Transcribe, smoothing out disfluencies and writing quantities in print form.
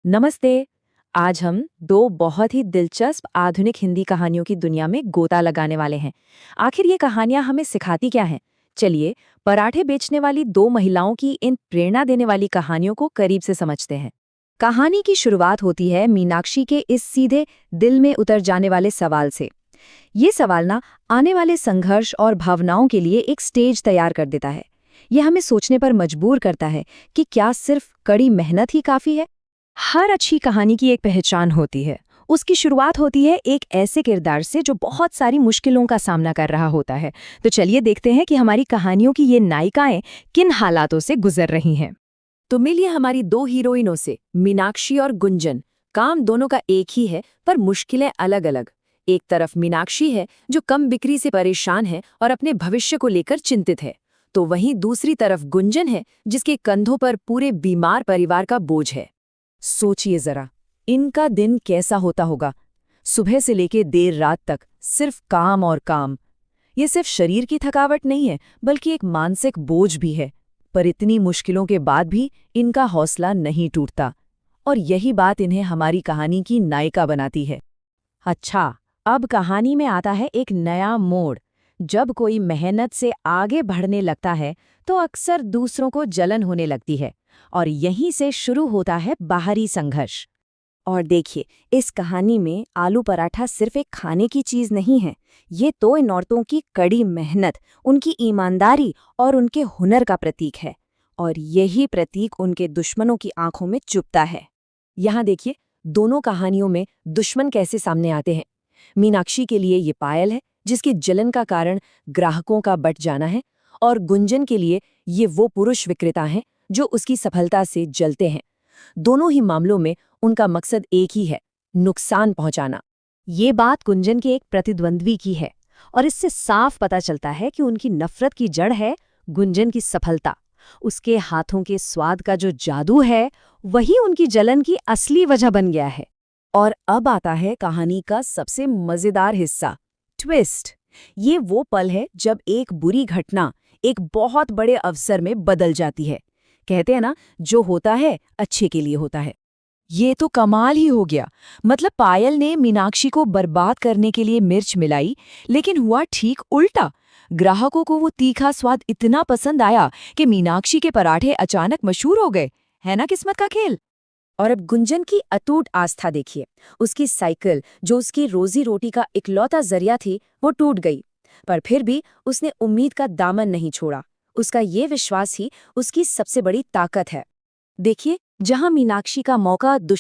नमस्ते। आज हम दो बहुत ही दिलचस्प आधुनिक हिंदी कहानियों की दुनिया में गोता लगाने वाले हैं। आखिर ये कहानियां हमें सिखाती क्या हैं? चलिए, पराठे बेचने वाली दो महिलाओं की इन प्रेरणा देने वाली कहानियों को करीब से समझते हैं। कहानी की शुरुआत होती है मीनाक्षी के इस सीधे दिल में उतर जाने वाले सवाल से। ये सवाल ना आने वाले संघर्ष और भावनाओं के लिए एक स्टेज तैयार कर देता है। ये हमें सोचने पर मजबूर करता है कि क्या सिर्फ कड़ी मेहनत ही काफी है। हर अच्छी कहानी की एक पहचान होती है। उसकी शुरुआत होती है एक ऐसे किरदार से जो बहुत सारी मुश्किलों का सामना कर रहा होता है। तो चलिए देखते हैं कि हमारी कहानियों की ये नायिकाएं किन हालातों से गुजर रही हैं। तो मिलिए हमारी दो हीरोइनों से, मीनाक्षी और गुंजन। काम दोनों का एक ही है, पर मुश्किलें अलग अलग। एक तरफ मीनाक्षी है जो कम बिक्री से परेशान है और अपने भविष्य को लेकर चिंतित है, तो वहीं दूसरी तरफ गुंजन है जिसके कंधों पर पूरे बीमार परिवार का बोझ है। सोचिए जरा, इनका दिन कैसा होता होगा। सुबह से लेकर देर रात तक सिर्फ काम और काम। ये सिर्फ शरीर की थकावट नहीं है, बल्कि एक मानसिक बोझ भी है। पर इतनी मुश्किलों के बाद भी इनका हौसला नहीं टूटता, और यही बात इन्हें हमारी कहानी की नायिका बनाती है। अच्छा, अब कहानी में आता है एक नया मोड़। जब कोई मेहनत से आगे बढ़ने लगता है तो अक्सर दूसरों को जलन होने लगती है, और यहीं से शुरू होता है बाहरी संघर्ष। और देखिए, इस कहानी में आलू पराठा सिर्फ एक खाने की चीज नहीं है। ये तो इन औरतों की कड़ी मेहनत, उनकी ईमानदारी और उनके हुनर का प्रतीक है। और यही प्रतीक उनके दुश्मनों की आंखों में चुभता है। यहाँ देखिए, दोनों कहानियों में दुश्मन कैसे सामने आते हैं। मीनाक्षी के लिए ये पायल है जिसकी जलन का कारण ग्राहकों का बट जाना है, और गुंजन के लिए ये वो पुरुष विक्रेता हैं जो उसकी सफलता से जलते हैं। दोनों ही मामलों में उनका मकसद एक ही है, नुकसान पहुंचाना। ये बात गुंजन के एक प्रतिद्वंद्वी की है, और इससे साफ पता चलता है कि उनकी नफरत की जड़ है गुंजन की सफलता। उसके हाथों के स्वाद का जो जादू है, वही उनकी जलन की असली वजह बन गया है। और अब आता है कहानी का सबसे मजेदार हिस्सा, ट्विस्ट। ये वो पल है जब एक बुरी घटना एक बहुत बड़े अवसर में बदल जाती है। कहते हैं ना, जो होता है अच्छे के लिए होता है। ये तो कमाल ही हो गया। मतलब पायल ने मीनाक्षी को बर्बाद करने के लिए मिर्च मिलाई, लेकिन हुआ ठीक उल्टा। ग्राहकों को वो तीखा स्वाद इतना पसंद आया कि मीनाक्षी के पराठे अचानक मशहूर हो गए। है ना किस्मत का खेल। और अब गुंजन की अटूट आस्था देखिए। उसकी साइकिल, जो उसकी रोजी रोटी का इकलौता जरिया थी, वो टूट गई। पर फिर भी उसने उम्मीद का दामन नहीं छोड़ा। उसका ये विश्वास ही उसकी सबसे बड़ी ताकत है। देखिए, जहां मीनाक्षी का मौका